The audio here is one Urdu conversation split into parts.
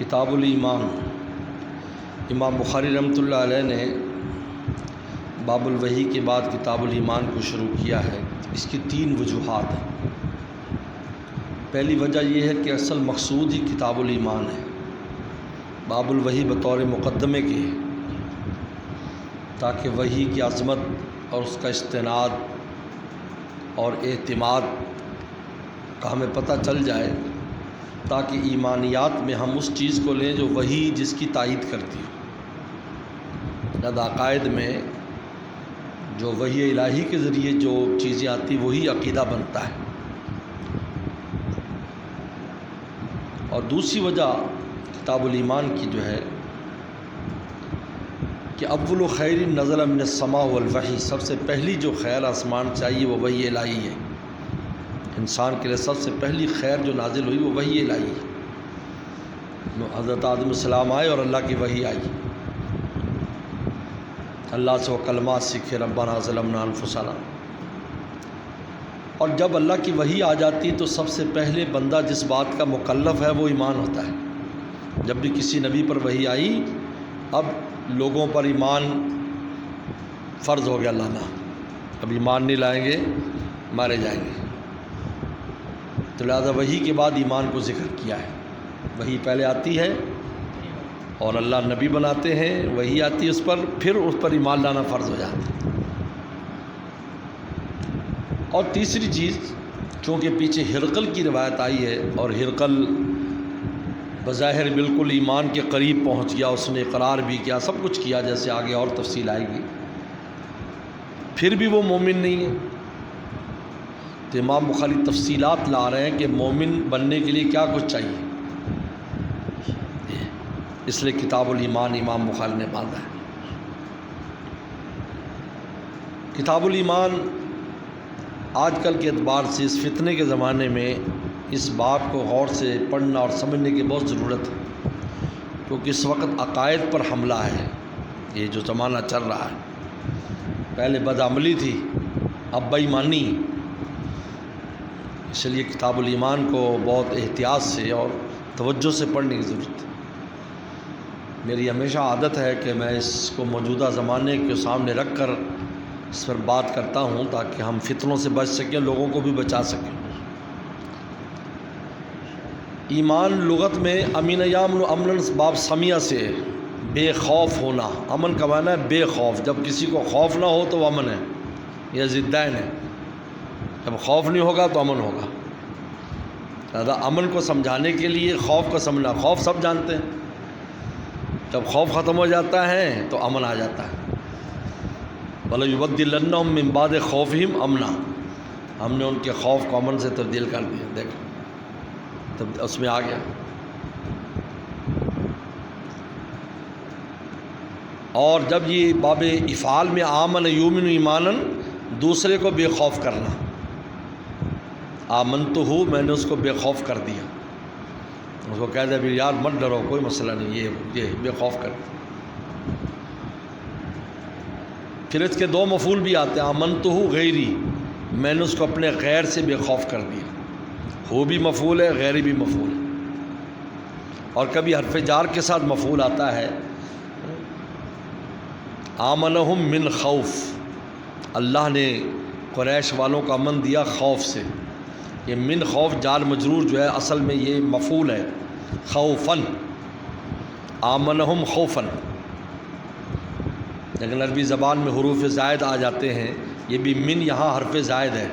کتاب الایمان امام بخاری رحمۃ اللہ علیہ نے باب الوحی کے بعد کتاب الایمان کو شروع کیا ہے۔ اس کی 3 وجوہات ہیں۔ پہلی وجہ یہ ہے کہ اصل مقصود ہی کتاب الایمان ہے، باب الوحی بطور مقدمے کے ہے، تاکہ وحی کی عظمت اور اس کا استناد اور اعتماد کا ہمیں پتہ چل جائے، تاکہ ایمانیات میں ہم اس چیز کو لیں جو وحی جس کی تائید کرتی ہے۔ جب عقائد میں جو وحی الہی کے ذریعے جو چیزیں آتی وہی عقیدہ بنتا ہے۔ اور دوسری وجہ کتاب الایمان کی جو ہے کہ اول خیر نزل من السماء والوحی، سب سے پہلی جو خیر آسمان چاہیے وہ وحی الہی ہے۔ انسان کے لیے سب سے پہلی خیر جو نازل ہوئی وہ وحی الہی ہے۔ حضرت آدم السلام آئے اور اللہ کی وحی آئی، اللہ سے وہ کلمات سیکھے، ربنا ظلمنا انفسنا۔ اور جب اللہ کی وحی آ جاتی تو سب سے پہلے بندہ جس بات کا مکلف ہے وہ ایمان ہوتا ہے۔ جب بھی کسی نبی پر وحی آئی، اب لوگوں پر ایمان فرض ہو گیا لانا، اب ایمان نہیں لائیں گے مارے جائیں گے۔ تو لہٰذا وحی کے بعد ایمان کو ذکر کیا ہے۔ وحی پہلے آتی ہے اور اللہ نبی بناتے ہیں، وحی آتی ہے اس پر، پھر اس پر ایمان لانا فرض ہو جاتا ہے۔ اور تیسری چیز، چونکہ پیچھے ہرقل کی روایت آئی ہے اور ہرقل بظاہر بالکل ایمان کے قریب پہنچ گیا، اس نے اقرار بھی کیا، سب کچھ کیا، جیسے آگے اور تفصیل آئے گی، پھر بھی وہ مومن نہیں ہے۔ تو امام بخاری تفصیلات لا رہے ہیں کہ مومن بننے کے لیے کیا کچھ چاہیے، اس لیے کتاب الایمان امام بخاری نے باندھا ہے۔ کتاب الایمان آج کل کے اعتبار سے اس فتنے کے زمانے میں اس باب کو غور سے پڑھنا اور سمجھنے کی بہت ضرورت ہے، کیونکہ اس وقت عقائد پر حملہ ہے۔ یہ جو زمانہ چل رہا ہے، پہلے بدعملی تھی، اب بے ایمانی، اس لیے کتاب الایمان کو بہت احتیاط سے اور توجہ سے پڑھنے کی ضرورت ہے۔ میری ہمیشہ عادت ہے کہ میں اس کو موجودہ زمانے کے سامنے رکھ کر اس پر بات کرتا ہوں، تاکہ ہم فتنوں سے بچ سکیں، لوگوں کو بھی بچا سکیں۔ ایمان لغت میں امین یامن امن باب سمیہ سے بے خوف ہونا، امن کا معنی ہے بے خوف۔ جب کسی کو خوف نہ ہو تو وہ امن ہے، یہ ضدین ہے۔ جب خوف نہیں ہوگا تو امن ہوگا۔ لہذا امن کو سمجھانے کے لیے خوف کو سمجھنا، خوف سب جانتے ہیں، جب خوف ختم ہو جاتا ہے تو امن آ جاتا ہے۔ وَلَيُبَدِّلَنَّهُم مِّن بَعْدِ خَوْفِهِمْ أَمْنًا، ہم نے ان کے خوف کو امن سے تبدیل کر دیا۔ دیکھو تب اس میں آ گیا۔ اور جب یہ باب افعال میں آمن یؤمن ایمانن، دوسرے کو بے خوف کرنا، آمنتہ، میں نے اس کو بے خوف کر دیا، اس کو کہہ دیا بھی یار مت ڈرو، کوئی مسئلہ نہیں، یہ بے خوف کر دیا۔ پھر اس کے 2 مفعول بھی آتے ہیں، آمنتہ غیری، میں نے اس کو اپنے غیر سے بے خوف کر دیا۔ ہو بھی مفعول ہے، غیری بھی مفعول ہے۔ اور کبھی حرف جار کے ساتھ مفعول آتا ہے، آمنہم من خوف، اللہ نے قریش والوں کو امن دیا خوف سے۔ یہ من خوف جار مجرور جو ہے اصل میں یہ مفعول ہے، خوفن، آمنہم خوفن، لیکن عربی زبان میں حروف زائد آ جاتے ہیں، یہ بھی من یہاں حرف زائد ہے،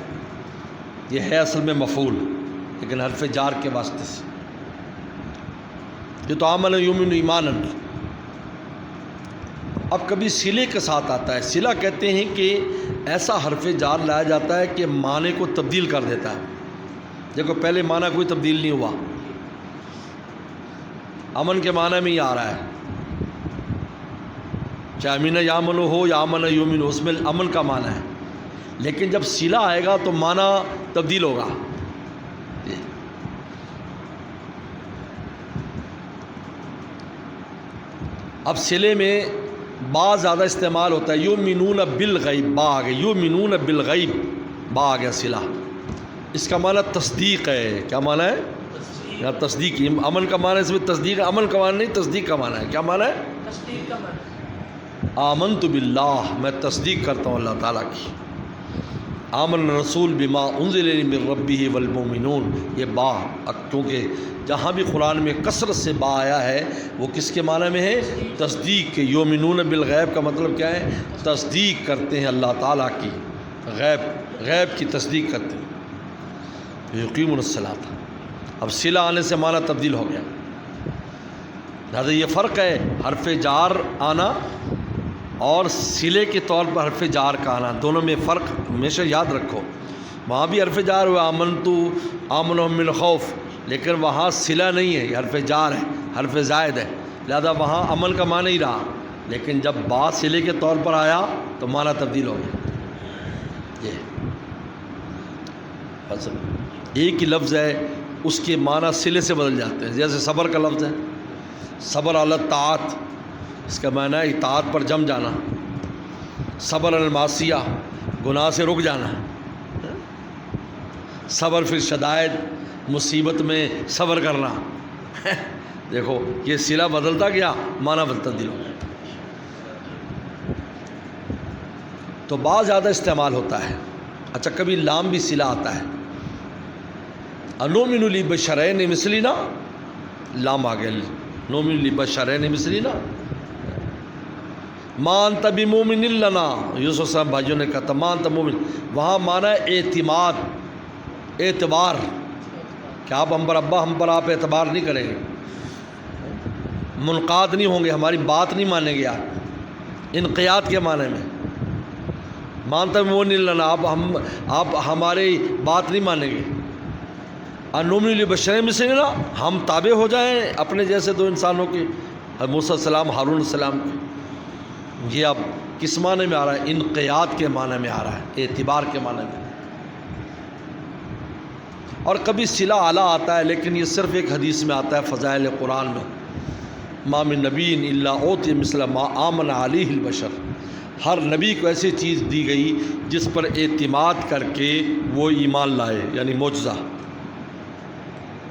یہ ہے اصل میں مفعول، لیکن حرف جار کے واسطے سے۔ یہ تو آمن یؤمن ایمانن۔ اب کبھی صلے کے ساتھ آتا ہے، صلہ کہتے ہیں کہ ایسا حرف جار لایا جاتا ہے کہ معنی کو تبدیل کر دیتا ہے۔ دیکھو پہلے معنی کوئی تبدیل نہیں ہوا، امن کے معنی میں ہی آ رہا ہے، چاہے امین یامن ہو یا امن یؤمن، اس میں امن کا معنی ہے، لیکن جب صلہ آئے گا تو معنی تبدیل ہوگا۔ اب صلے میں با زیادہ استعمال ہوتا ہے، یؤمنون بالغیب، با آ گیا، یؤمنون بالغیب، با آ گیا صلہ، اس کا معنی تصدیق ہے۔ کیا معنی ہے؟ یا تصدیق، امن کا معنی اس میں تصدیق، عمل کا معنی نہیں، تصدیق کا معنی ہے۔ کیا معنی ہے؟ تصدیق کا معنی۔ آمنت باللہ، میں تصدیق کرتا ہوں اللہ تعالیٰ کی۔ آمن رسول بما انزل الیہ من ربہ والمؤمنون، یہ با، کیونکہ جہاں بھی قرآن میں کثرت سے با آیا ہے وہ کس کے معنی میں ہے؟ تصدیق کے۔ یؤمنون بالغیب کا مطلب کیا ہے؟ تصدیق کرتے ہیں اللہ تعالیٰ کی، غیب کی تصدیق کرتے ہیں۔ یقیمون الصلاۃ، اب صلہ آنے سے معنی تبدیل ہو گیا، لہٰذا یہ فرق ہے حرف جار آنا اور صلے کے طور پر حرف جار کا آنا، دونوں میں فرق ہمیشہ یاد رکھو۔ وہاں بھی حرف جار ہوا آمنتو، آمنہم من خوف، لیکن وہاں صلہ نہیں ہے، یہ حرف جار ہے، حرف زائد ہے، لہذا وہاں عمل کا معنی ہی رہا، لیکن جب با صلے کے طور پر آیا تو معنی تبدیل ہو گیا۔ یہ بس ایک ہی لفظ ہے، اس کے معنی صلے سے بدل جاتے ہیں، جیسے صبر کا لفظ ہے، صبر علی الطاعت، اس کا معنی ہے اطاعت پر جم جانا، صبر علی المعصیہ، گناہ سے رک جانا، صبر فی الشدائد، مصیبت میں صبر کرنا۔ دیکھو یہ صلہ بدلتا گیا، معنی تبدیل ہو گیا۔ تو با زیادہ استعمال ہوتا ہے۔ اچھا کبھی لام بھی صلہ آتا ہے، انؤمن لبشرین مثلنا، لام آ گیا، نؤمن لبشرین مثلنا، ما انت بمؤمن لنا، یوسف صاحب بھائیوں نے کہا تھا ما انت مومن، وہاں معنی ہے اعتماد، اعتبار، کہ آپ ہم پر، ابا ہم پر آپ اعتبار نہیں کریں گے، منقاد نہیں ہوں گے، ہماری بات نہیں مانیں گے آپ، انقیاد کے معنی میں مانتا بمؤمن لنا، آپ ہماری بات نہیں مانیں گے۔ انؤمن لبشرین مثلنا، ہم تابع ہو جائیں اپنے جیسے دو انسانوں کے، موسیٰ السلام، ہارون السلام کے۔ یہ اب کس معنی میں آ رہا ہے؟ انقیاد کے معنی میں آ رہا ہے، اعتبار کے معنی میں۔ اور کبھی صلہ اعلیٰ آتا ہے، لیکن یہ صرف ایک حدیث میں آتا ہے فضائل قرآن میں، ما من نبی الا اوتی مثل ما آمن علیہ البشر، ہر نبی کو ایسی چیز دی گئی جس پر اعتماد کر کے وہ ایمان لائے، یعنی معجزہ،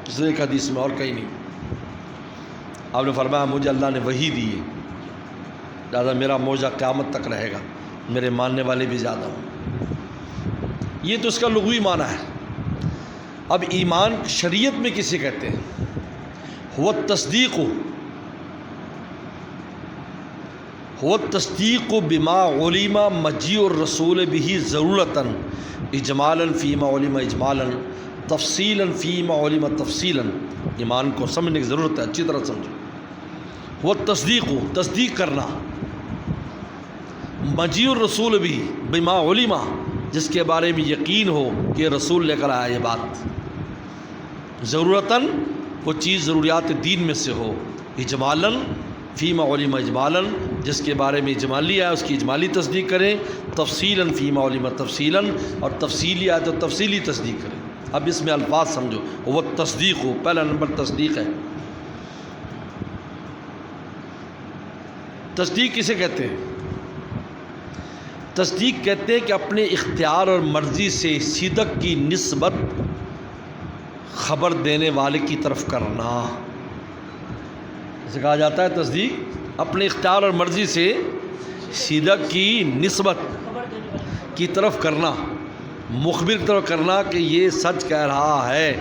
اس ایک حدیث میں، اور کہیں نہیں۔ آپ نے فرمایا مجھے اللہ نے وحی دی ہے، لہٰذا میرا معجزہ قیامت تک رہے گا، میرے ماننے والے بھی زیادہ ہوں۔ یہ تو اس کا لغوی معنی ہے۔ اب ایمان شریعت میں کسے کہتے ہیں؟ هو التصدیق بما علم مجیء الرسول به ضرورتاً اجمالاً فیما علم اجمالاً تفصیلاً فیما علم تفصیلاً۔ ایمان کو سمجھنے کی ضرورت ہے، اچھی طرح سمجھو۔ وہ تصدیق کرنا، مجیء الرسول بھی بما علم، جس کے بارے میں یقین ہو کہ رسول لے کر آیا یہ بات، ضرورتاً وہ چیز ضروریات دین میں سے ہو، اجمالاً فیما علم اجمالاً جس کے بارے میں اجمالی آیا اس کی اجمالی تصدیق کریں، تفصیلاً فیما علم تفصیلاً، اور تفصیلی آیا تو تفصیلی تصدیق کریں۔ اب اس میں الفاظ سمجھو، وہ تصدیق ہو، پہلا نمبر تصدیق ہے۔ تصدیق کسے کہتے ہیں؟ تصدیق کہتے ہیں کہ اپنے اختیار اور مرضی سے صدق کی نسبت خبر دینے والے کی طرف کرنا، جسے کہا جاتا ہے تصدیق، اپنے اختیار اور مرضی سے صدق کی نسبت کی طرف کرنا، مخبر کی طرف کرنا کہ یہ سچ کہہ رہا ہے،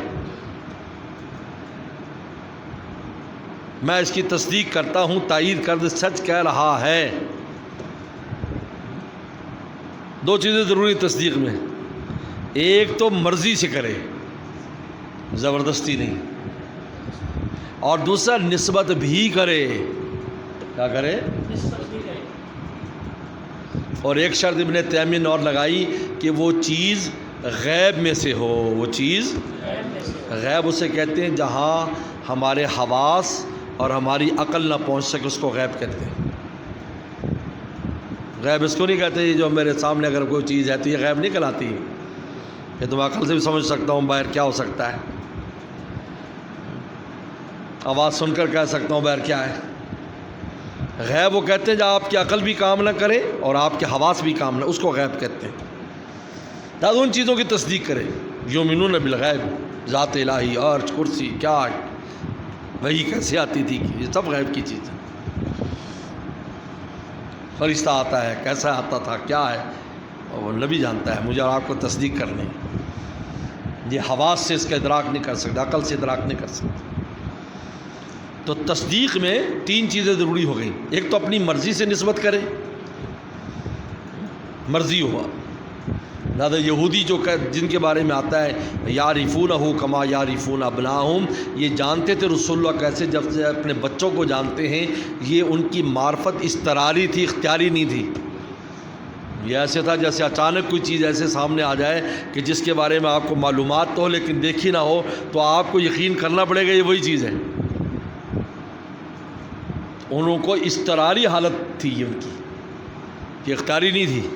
میں اس کی تصدیق کرتا ہوں، تائید کر دے سچ کہہ رہا ہے۔ دو چیزیں ضروری تصدیق میں، ایک تو مرضی سے کرے، زبردستی نہیں، اور دوسرا نسبت بھی کرے، کیا کرے؟ اور ایک شرط ابن تیمیہ نے اور لگائی کہ وہ چیز غیب میں سے ہو، وہ چیز غیب اسے کہتے ہیں جہاں ہمارے حواس اور ہماری عقل نہ پہنچ سکے، اس کو غیب کہتے ہیں۔ غیب اس کو نہیں کہتے جو میرے سامنے اگر کوئی چیز ہے تو یہ غیب نہیں کہلاتی، یہ تو میں عقل سے بھی سمجھ سکتا ہوں باہر کیا ہو سکتا ہے، آواز سن کر کہہ سکتا ہوں باہر کیا ہے۔ غیب وہ کہتے ہیں جب آپ کی عقل بھی کام نہ کرے اور آپ کے حواس بھی کام نہ، اس کو غیب کہتے ہیں۔ داد ان چیزوں کی تصدیق کرے، یؤمنون بالغیب، ذات الہی، عرش، کرسی، کیا وہی کیسے آتی تھی، یہ سب غیب کی چیز ہے۔ فرشتہ آتا ہے، کیسا آتا تھا، کیا ہے، اور نبی جانتا ہے، مجھے اور آپ کو تصدیق کرنی ہے۔ یہ حواس سے اس کا ادراک نہیں کر سکتا، عقل سے ادراک نہیں کر سکتا۔ تو تصدیق میں تین چیزیں ضروری ہو گئیں۔ ایک تو اپنی مرضی سے نسبت کرے، مرضی ہوا، لہٰذا یہودی جن کے بارے میں آتا ہے یعرفونہ کما یعرفون ابناہم، یہ جانتے تھے رسول اللہ کیسے جب سے اپنے بچوں کو جانتے ہیں، یہ ان کی معرفت اضطراری تھی، اختیاری نہیں تھی۔ یہ ایسے تھا جیسے اچانک کوئی چیز ایسے سامنے آ جائے کہ جس کے بارے میں آپ کو معلومات تو ہو لیکن دیکھی نہ ہو، تو آپ کو یقین کرنا پڑے گا یہ وہی چیز ہے۔ انہوں کو اضطراری حالت تھی یہ ان کی، یہ اختیاری نہیں تھی۔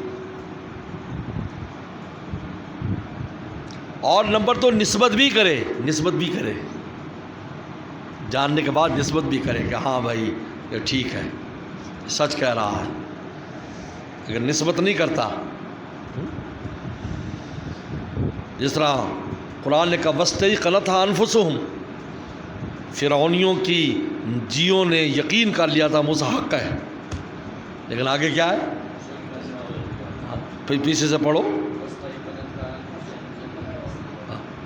اور نمبر دو، نسبت بھی کرے، نسبت بھی کرے، جاننے کے بعد نسبت بھی کرے کہ ہاں بھائی یہ ٹھیک ہے، سچ کہہ رہا ہے۔ اگر نسبت نہیں کرتا، جس طرح قرآن نے کہا وَاسْتَيْقَنَتْهَا أَنفُسُهُمْ، فرعونیوں کی جیوں نے یقین کر لیا تھا موسیٰ حق ہے، لیکن آگے کیا ہے، پھر پیچھے سے پڑھو،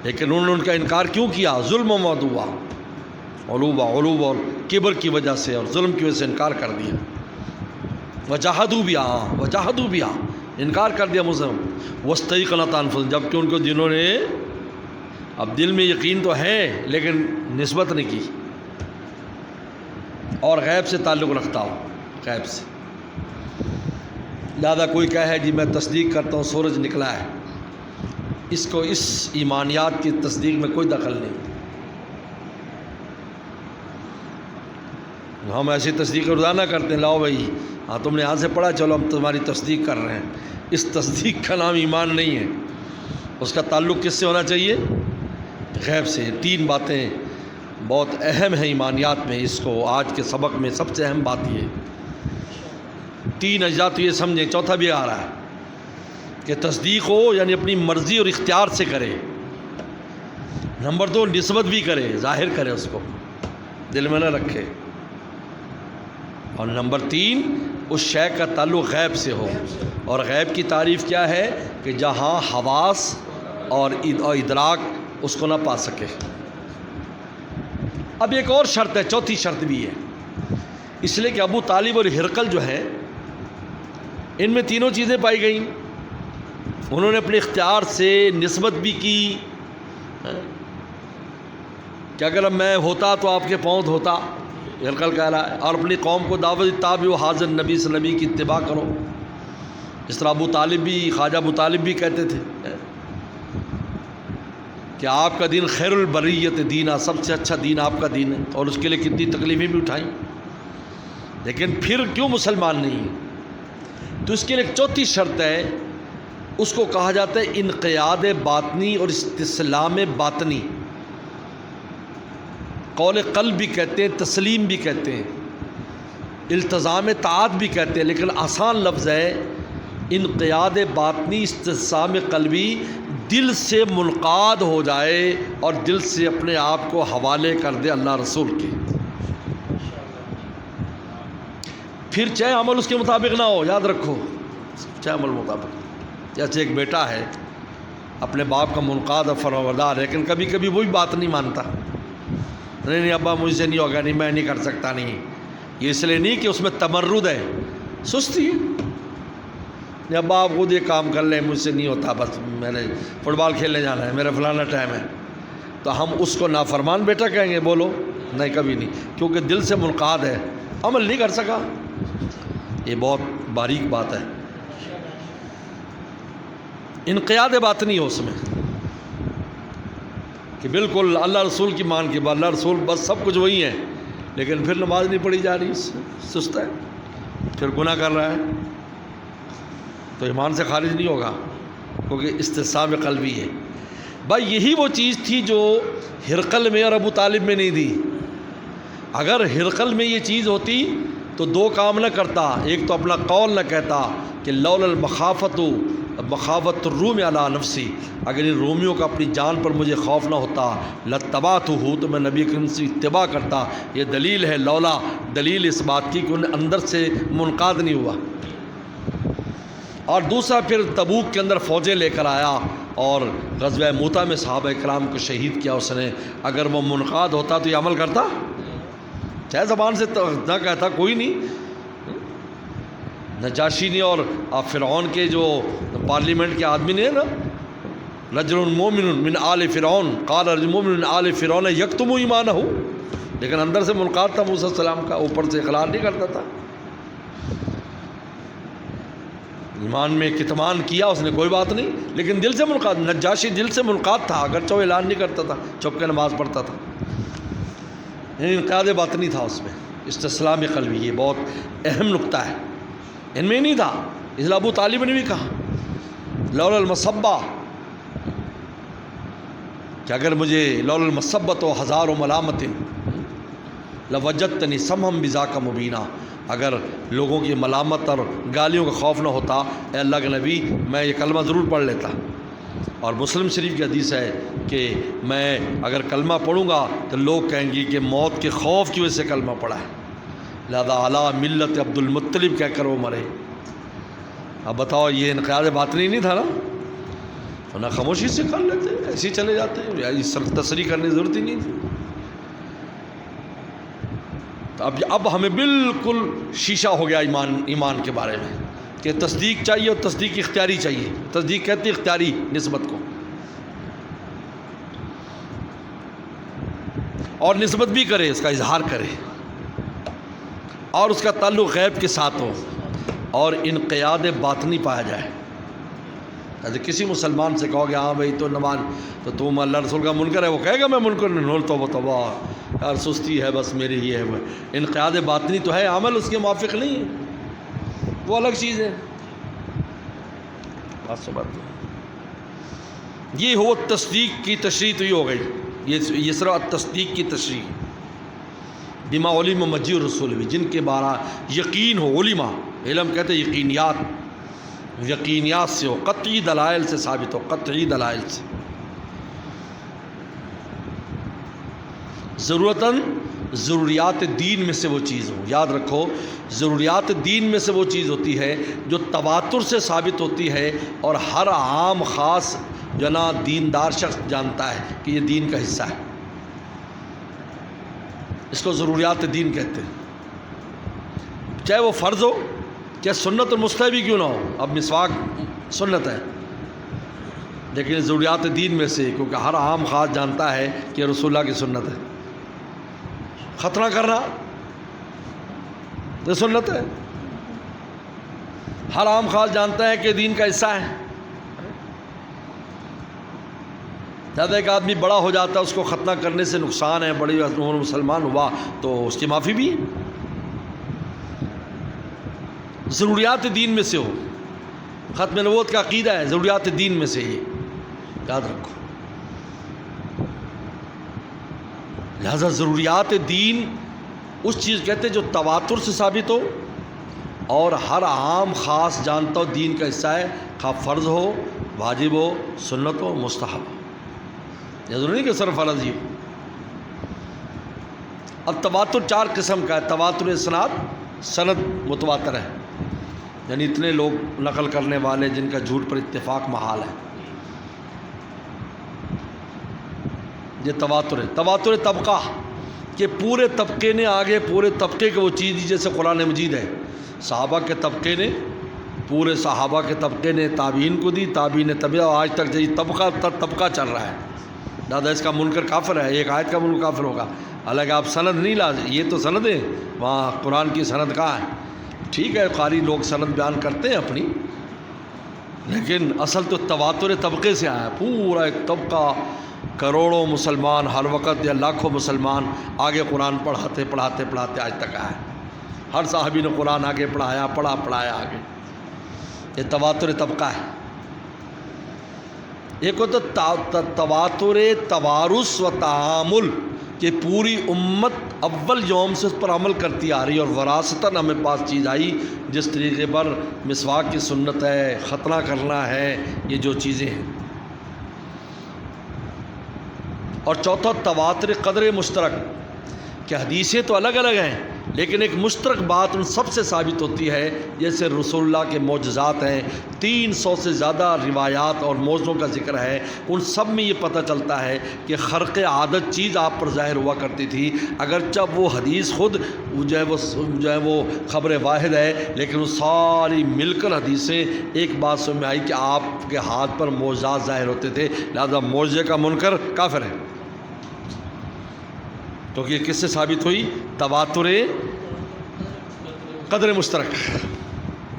لیکن انہوں نے ان کا انکار کیوں کیا، ظلم و عدوہ، علو اور کبر کی وجہ سے اور ظلم کی وجہ سے انکار کر دیا۔ وجاہدوا بہا، وجاہدوا بہا، انکار کر دیا مسلم۔ واستیقنت انفسہم، جبکہ ان کو جنہوں نے، اب دل میں یقین تو ہے لیکن نسبت نہیں کی، اور غیب سے تعلق رکھتا ہو، غیب سے، لہذا کوئی کہے جی میں تصدیق کرتا ہوں سورج نکلا ہے، اس کو اس ایمانیات کی تصدیق میں کوئی دخل نہیں۔ ہم ایسی تصدیق روزانہ کرتے ہیں، لاؤ بھائی ہاں تم نے یہاں سے پڑھا، چلو ہم تمہاری تصدیق کر رہے ہیں۔ اس تصدیق کا نام ایمان نہیں ہے، اس کا تعلق کس سے ہونا چاہیے، غیب سے۔ تین باتیں بہت اہم ہیں ایمانیات میں، اس کو آج کے سبق میں سب سے اہم بات یہ، تین اجزاء تو یہ سمجھیں، چوتھا بھی آ رہا ہے کہ تصدیق ہو یعنی اپنی مرضی اور اختیار سے کرے۔ نمبر دو، نسبت بھی کرے، ظاہر کرے، اس کو دل میں نہ رکھے۔ اور نمبر تین، اس شے کا تعلق غیب سے ہو۔ اور غیب کی تعریف کیا ہے کہ جہاں حواس اور ادراک اس کو نہ پا سکے۔ اب ایک اور شرط ہے، چوتھی شرط بھی ہے، اس لیے کہ ابو طالب اور ہرقل جو ہیں، ان میں تینوں چیزیں پائی گئیں۔ انہوں نے اپنے اختیار سے نسبت بھی کی کہ اگر میں ہوتا تو آپ کے پاؤں دھوتا، ہرقل کہہ رہا ہے، اور اپنی قوم کو دعوت تابعوا حاضر نبی صلی اللہ علیہ وسلم کی اتباع کرو۔ اس طرح ابو طالب بھی، خواجہ ابو طالب بھی کہتے تھے کہ آپ کا دین خیر البریت دینہ، سب سے اچھا دین آپ کا دین ہے، اور اس کے لیے کتنی تکلیفیں بھی اٹھائیں، لیکن پھر کیوں مسلمان نہیں ہیں؟ تو اس کے لیے ایک چوتھی شرط ہے، اس کو کہا جاتا ہے انقیاد باطنی اور استسلام باطنی۔ قول قلب بھی کہتے ہیں، تسلیم بھی کہتے ہیں، التزام طاعت بھی کہتے ہیں، لیکن آسان لفظ ہے انقیاد باطنی، استسلام قلبی، دل سے منقاد ہو جائے اور دل سے اپنے آپ کو حوالے کر دے اللہ رسول کے، پھر چاہے عمل اس کے مطابق نہ ہو، یاد رکھو، چاہے عمل مطابق۔ جیسے ایک بیٹا ہے اپنے باپ کا منقاد اور فرمانبردار، لیکن کبھی کبھی وہی بات نہیں مانتا، نہیں ابا مجھ سے نہیں ہوگا، نہیں میں نہیں کر سکتا، نہیں، یہ اس لیے نہیں کہ اس میں تمرد ہے، سستی ہے، نہیں ابا آپ خود یہ کام کر لیں، مجھ سے نہیں ہوتا، بس میں نے فٹ بال کھیلنے جانا ہے، میرا فلانا ٹائم ہے، تو ہم اس کو نافرمان بیٹا کہیں گے؟ بولو نہیں، کبھی نہیں، کیونکہ دل سے منقاد ہے، عمل نہیں کر سکا۔ یہ بہت باریک بات ہے، انقیاد باطنی ہو اس میں کہ بالکل اللہ رسول کی مان کے بعد، اللہ رسول بس سب کچھ وہی ہے، لیکن پھر نماز نہیں پڑھی جا رہی، سست ہے، پھر گناہ کر رہا ہے، تو ایمان سے خارج نہیں ہوگا، کیونکہ استسلام قلبی ہے۔ بھائی یہی وہ چیز تھی جو ہرقل میں اور ابو طالب میں نہیں تھی۔ اگر ہرقل میں یہ چیز ہوتی تو دو کام نہ کرتا، ایک تو اپنا قول نہ کہتا کہ لولا المخافت مخافت الروم علی نفسی، اگر ان رومیوں کا اپنی جان پر مجھے خوف نہ ہوتا لاتبعتہ، تو میں نبی کریم سے اتباع کرتا۔ یہ دلیل ہے، لولا دلیل اس بات کی کہ انہیں اندر سے منقاد نہیں ہوا۔ اور دوسرا پھر تبوک کے اندر فوجیں لے کر آیا اور غزوہ موتا میں صحابہ کرام کو شہید کیا اس نے۔ اگر وہ منقاد ہوتا تو یہ عمل کرتا؟ چاہے زبان سے نہ کہتا، کوئی نہیں۔ نجاشی نے اور فرعون کے جو پارلیمنٹ کے آدمی نے نا، رجل مومن من آل فرعون قال رجل مومن من آل فرعون یکتم ایمانہ، لیکن اندر سے منقاد تھا موسیٰ علیہ السلام کا، اوپر سے اقرار نہیں کرتا تھا۔ ایمان میں کتمان کیا اس نے، کوئی بات نہیں، لیکن دل سے منقاد۔ نجاشی دل سے منقاد تھا، اگرچہ وہ اعلان نہیں کرتا تھا، چھپ کے نماز پڑھتا تھا، یعنی انقیاد باطنی تھا اس میں، استسلام قلبی۔ یہ بہت اہم نقطہ ہے، ان میں نہیں تھا۔ اس لیے ابو طالب نے بھی کہا لولا المصبہ، کہ اگر مجھے لولا المصبۃ و ہزار و ملامت لوجدتنی سمحا بذاک مبینہ، اگر لوگوں کی ملامت اور گالیوں کا خوف نہ ہوتا اے اللہ کے نبی، میں یہ کلمہ ضرور پڑھ لیتا۔ اور مسلم شریف کی حدیث ہے کہ میں اگر کلمہ پڑھوں گا تو لوگ کہیں گے کہ موت کے خوف کی وجہ سے کلمہ پڑھا ہے، لہذا علی ملت عبد المطلب کہہ کر وہ مرے۔ اب بتاؤ، یہ انقیاد باطنی نہیں تھا نا؟ ورنہ خاموشی سے کر لیتے، ایسے ہی چلے جاتے، تصریح کرنے کی ضرورت ہی نہیں تھی۔ تو اب ہمیں بالکل شیشہ ہو گیا ایمان کے بارے میں، کہ تصدیق چاہیے اور تصدیق اختیاری چاہیے۔ تصدیق کہتی ہے اختیاری نسبت کو، اور نسبت بھی کرے، اس کا اظہار کرے، اور اس کا تعلق غیب کے ساتھ ہو، اور انقیاد باطنی پایا جائے۔ جیسے کسی مسلمان سے کہو گے ہاں بھائی تو نماز تو تم اللہ رسول کا منکر ہے، وہ کہے گا میں منکر نہیں، توبہ یار سستی ہے بس میری، یہ ہے وہ۔ انقیاد باطنی تو ہے، عمل اس کے موافق نہیں ہے، وہ الگ چیز ہے۔ یہ ہو تصدیق کی تشریح، تو یہ ہو گئی، یہ صرف تصدیق کی تشریح۔ بما علم مجیء الرسول بھی، جن کے بارے یقین ہو، علما، علم کہتے ہیں یقینیات، یقینیات سے ہو، قطعی دلائل سے ثابت ہو، قطعی دلائل سے۔ ضرورتاً ضروریات دین میں سے وہ چیز ہو، یاد رکھو، ضروریات دین میں سے وہ چیز ہوتی ہے جو تواتر سے ثابت ہوتی ہے، اور ہر عام خاص جو نا دیندار شخص جانتا ہے کہ یہ دین کا حصہ ہے، اس کو ضروریات دین کہتے ہیں۔ چاہے وہ فرض ہو، چاہے سنت اور مستحب ہی کیوں نہ ہو۔ اب مسواک سنت ہے، لیکن ضروریات دین میں سے، کیونکہ ہر عام خاص جانتا ہے کہ رسول اللہ کی سنت ہے۔ ختنہ کرنا یہ سنت ہے، ہر عام خاص جانتا ہے کہ دین کا حصہ ہے۔ زیادہ ایک آدمی بڑا ہو جاتا ہے، اس کو ختنہ کرنے سے نقصان ہے، بڑی عمر مسلمان ہوا تو اس کی معافی بھی ہے۔ ضروریات دین میں سے ہو، ختم نبوت کا عقیدہ ہے، ضروریات دین میں سے، یہ یاد رکھو۔ لہذا ضروریات دین اس چیز کہتے جو تواتر سے ثابت ہو، اور ہر عام خاص جانتا ہو دین کا حصہ ہے، خواہ فرض ہو، واجب ہو، سنت ہو، مستحب ہو، یہ ضروری نہیں کہ صرف فرض ہی ہو۔ اب تواتر 4 قسم کا ہے۔ تواتر اسناد، سند متواتر ہے، یعنی اتنے لوگ نقل کرنے والے جن کا جھوٹ پر اتفاق محال ہے، یہ تواتر ہے۔ تواتر طبقہ، کہ پورے طبقے نے آگے پورے طبقے کو وہ چیز دی، جیسے قرآن مجید ہے، صحابہ کے طبقے نے، پورے صحابہ کے طبقے نے تابعین کو دی، تابعین نے طبقہ، آج تک یہ طبقہ طبقہ چل رہا ہے۔ دادا اس کا منکر کافر ہے، ایک آیت کا منکر کافر ہوگا، حالانکہ آپ سند نہیں لا، یہ تو سند ہے، وہاں قرآن کی سند کہاں ہے؟ ٹھیک ہے، قاری لوگ سند بیان کرتے ہیں اپنی، لیکن اصل تو تواتر طبقے سے آیا، پورا ایک طبقہ، کروڑوں مسلمان ہر وقت یا لاکھوں مسلمان آگے قرآن پڑھاتے پڑھاتے پڑھاتے آج تک آئے، ہر صحابی نے قرآن آگے پڑھایا، پڑھایا آگے، یہ تواتر طبقہ ہے۔ ایک ہوتا تواتر توارث و تعامل، کہ پوری امت اول یوم سے اس پر عمل کرتی آ رہی ہے، اور وراثتاً ہمیں پاس چیز آئی جس طریقے پر مسواک کی سنت ہے، ختنہ کرنا ہے، یہ جو چیزیں ہیں۔ اور چوتھا تواتر قدر مشترک، کہ حدیثیں تو الگ الگ ہیں لیکن ایک مشترک بات ان سب سے ثابت ہوتی ہے، جیسے رسول اللہ کے معجزات ہیں، 300 سے زیادہ روایات اور موضوعوں کا ذکر ہے، ان سب میں یہ پتہ چلتا ہے کہ خرق عادت چیز آپ پر ظاہر ہوا کرتی تھی، اگرچہ وہ حدیث خود جو ہے وہ خبر واحد ہے، لیکن وہ ساری مل کر حدیثیں ایک بات سمجھ میں آئی کہ آپ کے ہاتھ پر معجزات ظاہر ہوتے تھے، لہذا معجزے کا منکر کافر ہے۔ تو یہ کس سے ثابت ہوئی؟ تواتر قدر مشترک،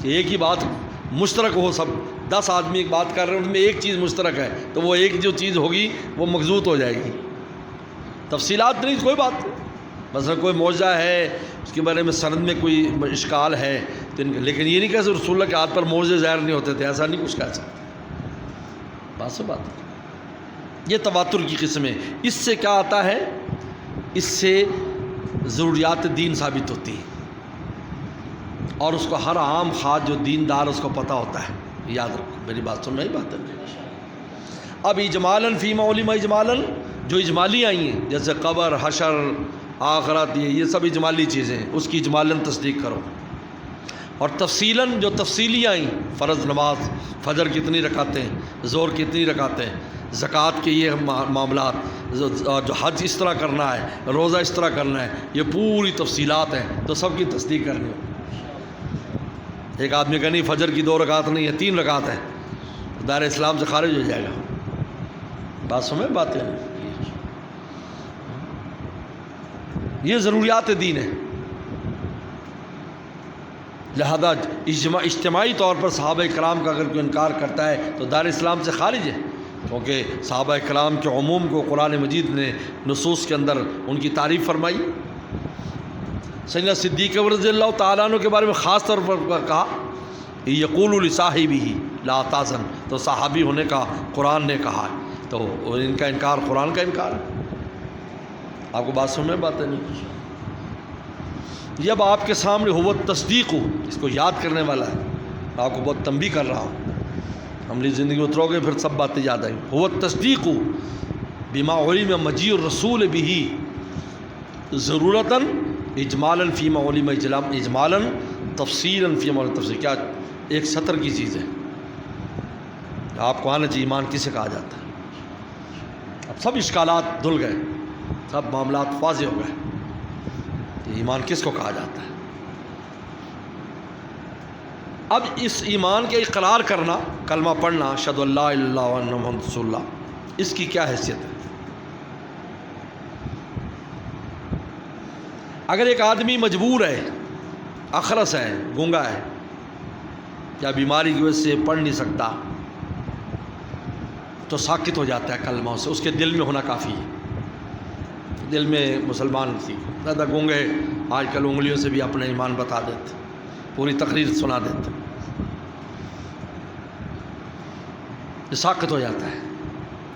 کہ ایک ہی بات مشترک ہو، سب 10 آدمی ایک بات کر رہے ہیں، ان میں ایک چیز مشترک ہے، تو وہ ایک جو چیز ہوگی وہ مغزوط ہو جائے گی۔ تفصیلات نہیں، کوئی بات نہیں، مثلا کوئی معجزہ ہے، اس کے بارے میں سند میں کوئی اشکال ہے، لیکن یہ نہیں کہہ سکتے رسول اللہ کے ہاتھ پر معجزے ظاہر نہیں ہوتے تھے، ایسا نہیں کچھ کہہ سکتے۔ بات سے بات، یہ تواتر کی قسم ہے۔ اس سے کیا آتا ہے؟ اس سے ضروریات دین ثابت ہوتی ہیں، اور اس کو ہر عام خاص جو دیندار اس کو پتہ ہوتا ہے۔ یاد رکھو، میری بات سن رہی بات ہے۔ اب اجمالاً فیما علم اجمالاً، جو اجمالی آئی ہیں جیسے قبر، حشر، آخرت، یہ سب اجمالی چیزیں ہیں، اس کی اجمالاً تصدیق کرو۔ اور تفصیلاً جو تفصیلی آئیں، فرض نماز، فجر کتنی رکعتیں، ظہر کتنی رکعتیں، زکوٰۃ کے یہ معاملات، جو حج اس طرح کرنا ہے، روزہ اس طرح کرنا ہے، یہ پوری تفصیلات ہیں، تو سب کی تصدیق کرنی ہو۔ ایک آدمی کا نہیں فجر کی 2 رکعت نہیں ہے، 3 رکعت ہے، دائرہ اسلام سے خارج ہو جائے گا۔ بات سمجھ باتیں نہیں، یہ ضروریات دین ہے۔ لہذا اجتماعی طور پر صحابہ کرام کا اگر کوئی انکار کرتا ہے تو دائرہ اسلام سے خارج ہے، کیونکہ صحابہ کرام کے عموم کو قرآن مجید نے نصوص کے اندر ان کی تعریف فرمائی۔ سیدنا صدیق رضی اللہ تعالیٰ عنہ کے بارے میں خاص طور پر کہا، یقول لصاحبہ لا تحزن، تو صحابی ہونے کا قرآن نے کہا ہے، تو ان کا انکار قرآن کا انکار ہے۔ آپ کو بات سمجھ میں بات ہے نہیں؟ یہ اب آپ کے سامنے ہوا تصدیق ہو، اس کو یاد کرنے والا ہے، آپ کو بہت تنبیہ کر رہا ہوں، عملی زندگی اترو گے پھر سب باتیں یاد آئیں۔ ہوا تصدیق بما علم مجیء الرسول به ضرورتاً اجمالاً فیما علم اجمالاً تفصیلاً فیما علم تفصیل، کیا ایک سطر کی چیز ہے، آپ کو آنا چاہیے ایمان کسے کہا جاتا ہے۔ اب سب اشکالات دھل گئے، سب معاملات واضح ہو گئے، ایمان کس کو کہا جاتا ہے۔ اب اس ایمان کے اقرار کرنا، کلمہ پڑھنا، اشہدو ان لا الہ الا اللہ وان محمد رسول اللہ، اس کی کیا حیثیت ہے؟ اگر ایک آدمی مجبور ہے، اخرس ہے، گونگا ہے، یا بیماری کی وجہ سے پڑھ نہیں سکتا، تو ساکت ہو جاتا ہے کلمہ سے، اس کے دل میں ہونا کافی ہے، دل میں مسلمان تھی، زیادہ گونگے آج کل انگلیوں سے بھی اپنا ایمان بتا دیتے، پوری تقریر سنا دیتے، یہ ساکت ہو جاتا ہے۔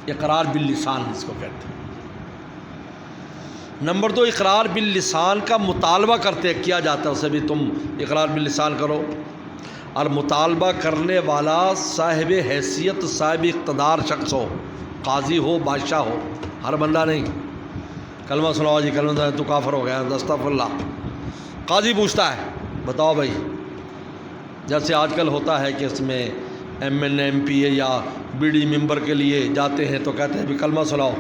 اقرار باللسان اس کو کہتے ہیں۔ نمبر 2، اقرار باللسان کا مطالبہ کیا جاتا ہے، اسے بھی تم اقرار باللسان کرو، اور مطالبہ کرنے والا صاحب حیثیت، صاحب اقتدار شخص ہو، قاضی ہو، بادشاہ ہو، ہر بندہ نہیں۔ کلمہ سناؤ جی، کلمہ سناؤ، تو کافر ہو گیا، استغفر اللہ۔ قاضی پوچھتا ہے بتاؤ بھائی، جیسے آج کل ہوتا ہے کہ اس میں ایم این ایم پی اے یا بی ڈی ممبر کے لیے جاتے ہیں تو کہتے ہیں بھی کلمہ سناؤ۔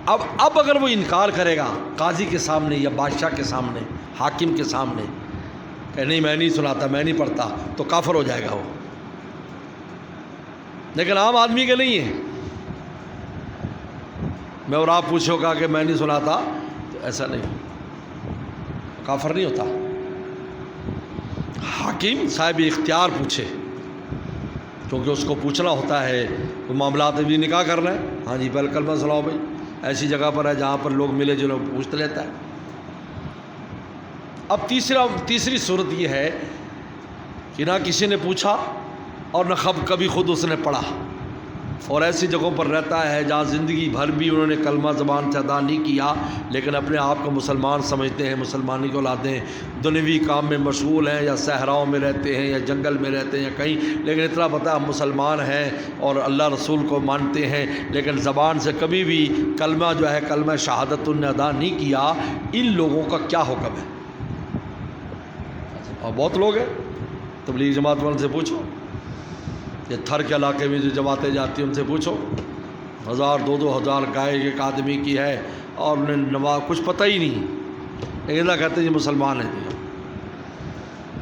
اب اگر وہ انکار کرے گا قاضی کے سامنے یا بادشاہ کے سامنے، حاکم کے سامنے، کہ نہیں میں نہیں سناتا، میں نہیں پڑھتا، تو کافر ہو جائے گا وہ۔ لیکن عام آدمی کے نہیں ہے، میں اور آپ پوچھو گا کہ میں نہیں سناتا، تو ایسا نہیں، کافر نہیں ہوتا۔ حاکم صاحب اختیار پوچھے، کیونکہ اس کو پوچھنا ہوتا ہے، کوئی معاملات بھی نکاح کرنا ہے، ہاں جی پہلے کلمہ سناؤ بھائی، ایسی جگہ پر ہے جہاں پر لوگ ملے جو لوگ پوچھتے لیتا ہے۔ اب تیسری صورت یہ ہے کہ نہ کسی نے پوچھا اور نہ کبھی خود اس نے پڑھا، اور ایسی جگہوں پر رہتا ہے جہاں زندگی بھر بھی انہوں نے کلمہ زبان سے ادا نہیں کیا، لیکن اپنے آپ کو مسلمان سمجھتے ہیں، مسلمانی کو اولادیں، دنیوی کام میں مشغول ہیں، یا صحراؤں میں رہتے ہیں یا جنگل میں رہتے ہیں یا کہیں، لیکن اتنا پتہ ہم مسلمان ہیں اور اللہ رسول کو مانتے ہیں، لیکن زبان سے کبھی بھی کلمہ جو ہے کلمہ شہادت انہوں نے ادا نہیں کیا۔ ان لوگوں کا کیا حکم ہے؟ اور بہت لوگ ہیں، تبلیغ جماعت والوں سے پوچھو، یہ تھر کے علاقے میں جو جماعتیں جاتی ہیں ان سے پوچھو، 1000 2000 گائے ایک آدمی کی ہے اور انہیں نماز کچھ پتہ ہی نہیں، لیکن اللہ کہتے ہیں یہ مسلمان ہیں،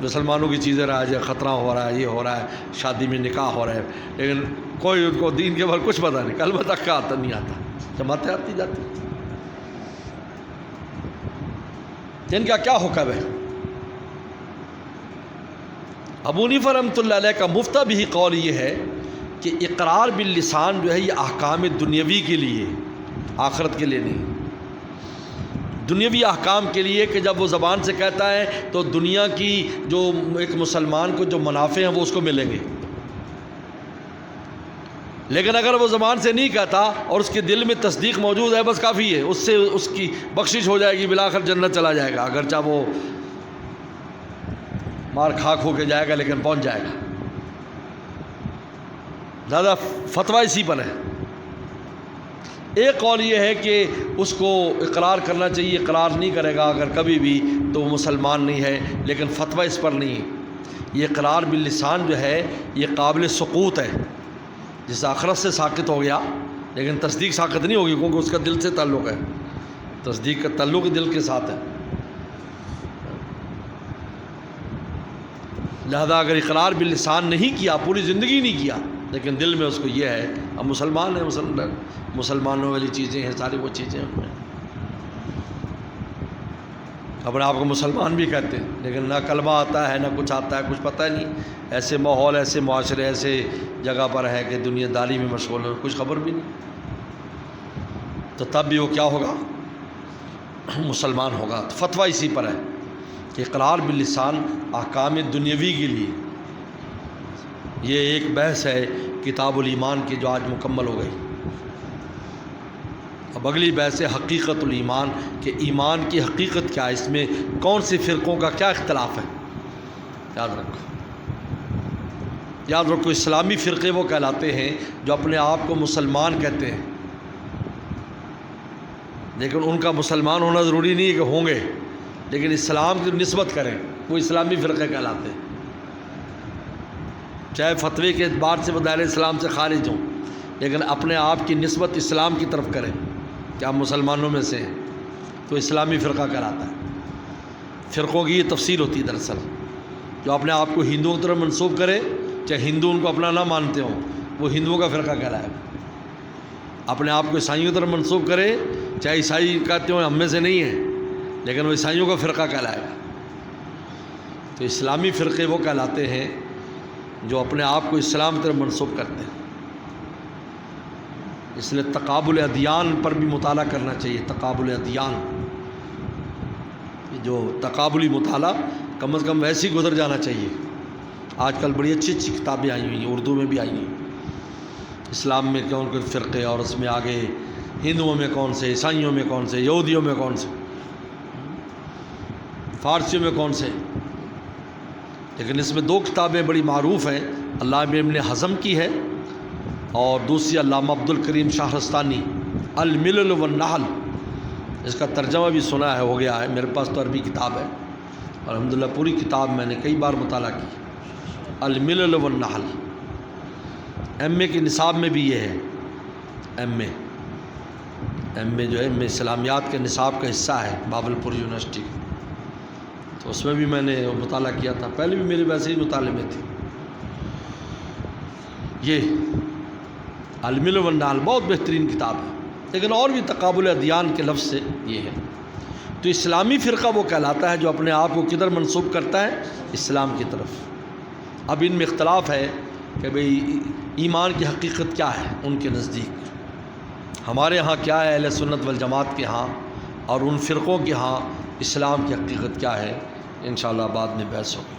مسلمانوں کی چیزیں رائج ہے، خطرہ ہو رہا ہے، یہ ہو رہا ہے، شادی میں نکاح ہو رہا ہے، لیکن کوئی ان کو دین کے بارے کچھ پتہ نہیں، کلمہ تک کا آتا نہیں آتا، جماعتیں آتی جاتی۔ ان کا کیا حکم ہے؟ ابو حنیفہ رحمۃ اللہ علیہ کا مفتہ بھی قول یہ ہے کہ اقرار باللسان جو ہے یہ احکام دنیاوی کے لیے، آخرت کے لیے نہیں، دنیاوی احکام کے لیے، کہ جب وہ زبان سے کہتا ہے تو دنیا کی جو ایک مسلمان کو جو منافع ہیں وہ اس کو ملیں گے، لیکن اگر وہ زبان سے نہیں کہتا اور اس کے دل میں تصدیق موجود ہے بس کافی ہے، اس سے اس کی بخشش ہو جائے گی، بالآخر جنت چلا جائے گا، اگرچہ وہ مار کھا کے جائے گا لیکن پہنچ جائے گا۔ زیادہ فتویٰ اسی پر ہے۔ ایک قول یہ ہے کہ اس کو اقرار کرنا چاہیے، اقرار نہیں کرے گا اگر کبھی بھی تو وہ مسلمان نہیں ہے، لیکن فتویٰ اس پر نہیں ہے۔ یہ اقرار باللسان جو ہے یہ قابل سقوط ہے، جس آخرت سے ساقط ہو گیا، لیکن تصدیق ساقط نہیں ہوگی کیونکہ اس کا دل سے تعلق ہے، تصدیق کا تعلق دل کے ساتھ ہے۔ لہذا اگر اقرار باللسان نہیں کیا، پوری زندگی نہیں کیا، لیکن دل میں اس کو یہ ہے اب مسلمان ہیں، مسلمانوں والی چیزیں ہیں، ساری وہ چیزیں ان میں، اپنے آپ کو مسلمان بھی کہتے ہیں لیکن نہ کلمہ آتا ہے، نہ کچھ آتا ہے، کچھ پتہ نہیں، ایسے ماحول، ایسے معاشرے، ایسے جگہ پر ہے کہ دنیا داری میں مشغول ہے، کچھ خبر بھی نہیں، تو تب بھی وہ کیا ہوگا؟ مسلمان ہوگا۔ تو فتویٰ اسی پر ہے کہ اقرار باللسان احکام دنیاوی کے لیے، یہ ایک بحث ہے کتاب الایمان کی جو آج مکمل ہو گئی۔ اب اگلی بحث ہے حقیقت الایمان، کہ ایمان کی حقیقت کیا ہے، اس میں کون سی فرقوں کا کیا اختلاف ہے۔ یاد رکھو اسلامی فرقے وہ کہلاتے ہیں جو اپنے آپ کو مسلمان کہتے ہیں، لیکن ان کا مسلمان ہونا ضروری نہیں ہے کہ ہوں گے، لیکن اسلام کی نسبت کریں، وہ اسلامی فرقے کہلاتے ہیں، چاہے فتوے کے اعتبار سے وہ دائرہ اسلام سے خارج ہوں، لیکن اپنے آپ کی نسبت اسلام کی طرف کریں کہ آپ مسلمانوں میں سے ہیں، تو اسلامی فرقہ کہلاتا ہے۔ فرقوں کی یہ تفصیل ہوتی ہے دراصل، جو اپنے آپ کو ہندوؤں کی طرف منسوب کرے، چاہے ہندو ان کو اپنا نہ مانتے ہوں، وہ ہندوؤں کا فرقہ کہلائے گا۔ اپنے آپ کو عیسائیوں کی طرف منسوب کرے، چاہے عیسائی کہتے ہوں ہم میں سے نہیں ہیں، لیکن وہ عیسائیوں کا فرقہ کہلائے گا۔ تو اسلامی فرقے وہ کہلاتے ہیں جو اپنے آپ کو اسلام کی طرف منسوب کرتے ہیں۔ اس لیے تقابل ادیان پر بھی مطالعہ کرنا چاہیے، تقابل ادیان، جو تقابلی مطالعہ کم از کم ویسے ہی گزر جانا چاہیے۔ آج کل بڑی اچھی اچھی کتابیں آئی ہوئی ہیں، اردو میں بھی آئی ہیں، اسلام میں کون کون فرقے، اور اس میں آگے ہندوؤں میں کون سے، عیسائیوں میں کون سے، یہودیوں میں کون سے، فارسیوں میں کون سے۔ لیکن اس میں دو کتابیں بڑی معروف ہیں، علامہ ابن حزم کی ہے اور دوسری علامہ عبد الکریم شاہرستانی، الملل والنحل۔ اس کا ترجمہ بھی سنا ہے، ہو گیا ہے، میرے پاس تو عربی کتاب ہے، اور الحمدللہ پوری کتاب میں نے کئی بار مطالعہ کی۔ الملل والنحل، ایم اے کے نصاب میں بھی یہ ہے، ایم اے جو ہے ایم اے اسلامیات کے نصاب کا حصہ ہے بابلپور یونیورسٹی، تو اس میں بھی میں نے مطالعہ کیا تھا، پہلے بھی میرے ویسے ہی مطالعے میں تھی۔ یہ الملل والنحل بہت بہترین کتاب ہے، لیکن اور بھی تقابل ادیان کے لفظ سے یہ ہے۔ تو اسلامی فرقہ وہ کہلاتا ہے جو اپنے آپ کو کدھر منسوب کرتا ہے؟ اسلام کی طرف۔ اب ان میں اختلاف ہے کہ بھئی ایمان کی حقیقت کیا ہے ان کے نزدیک، ہمارے ہاں کیا ہے اہل سنت والجماعت کے ہاں، اور ان فرقوں کے ہاں اسلام کی حقیقت کیا ہے، انشاءاللہ بعد میں بحث ہوگی۔